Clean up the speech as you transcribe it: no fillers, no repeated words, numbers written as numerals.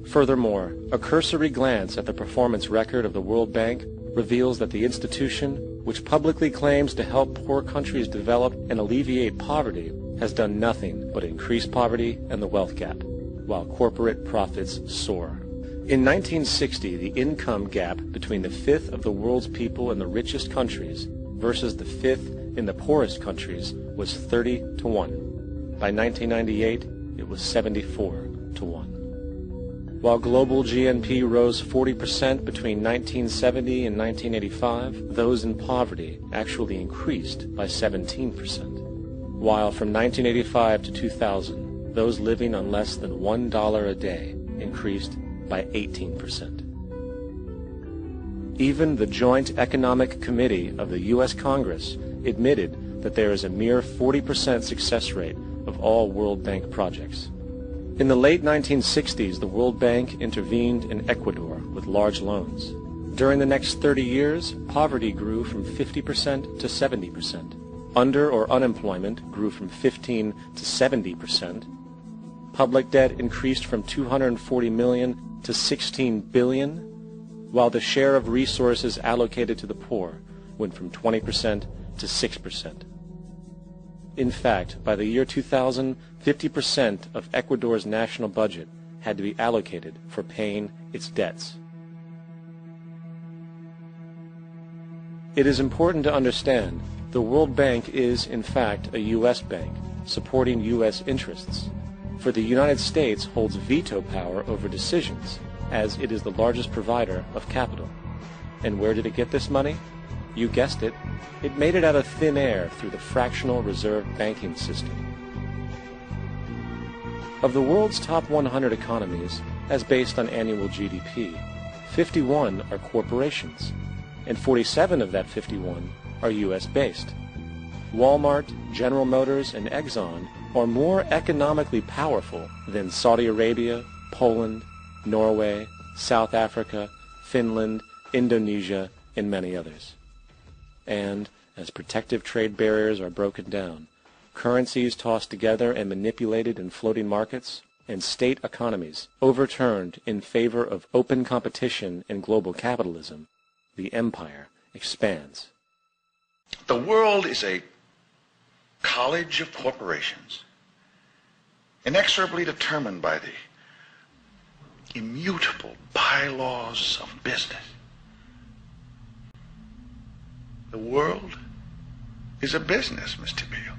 Furthermore, a cursory glance at the performance record of the World Bank reveals that the institution, which publicly claims to help poor countries develop and alleviate poverty, has done nothing but increase poverty and the wealth gap, while corporate profits soar. In 1960, the income gap between the fifth of the world's people in the richest countries versus the fifth in the poorest countries was 30 to 1. By 1998, it was 74 to 1. While global GNP rose 40% between 1970 and 1985, those in poverty actually increased by 17%. While from 1985 to 2000, those living on less than $1 a day increased by 18%. Even the Joint Economic Committee of the U.S. Congress admitted that there is a mere 40% success rate of all World Bank projects. In the late 1960s, the World Bank intervened in Ecuador with large loans. During the next 30 years, poverty grew from 50% to 70%. Under or unemployment grew from 15 to 70%. Public debt increased from 240 million to 16 billion, while the share of resources allocated to the poor went from 20% to 6%. In fact, by the year 2000, 50% of Ecuador's national budget had to be allocated for paying its debts. It is important to understand the World Bank is, in fact, a U.S. bank supporting U.S. interests, for the United States holds veto power over decisions, as it is the largest provider of capital. And where did it get this money? You guessed it. It made it out of thin air through the fractional reserve banking system. Of the world's top 100 economies, as based on annual GDP, 51 are corporations, and 47 of that 51 are U.S.-based. Walmart, General Motors, and Exxon are more economically powerful than Saudi Arabia, Poland, Norway, South Africa, Finland, Indonesia, and many others. And as protective trade barriers are broken down, currencies tossed together and manipulated in floating markets, and state economies overturned in favor of open competition and global capitalism, the empire expands. The world is a college of corporations, inexorably determined by the immutable bylaws of business. The world is a business, Mr. Beale.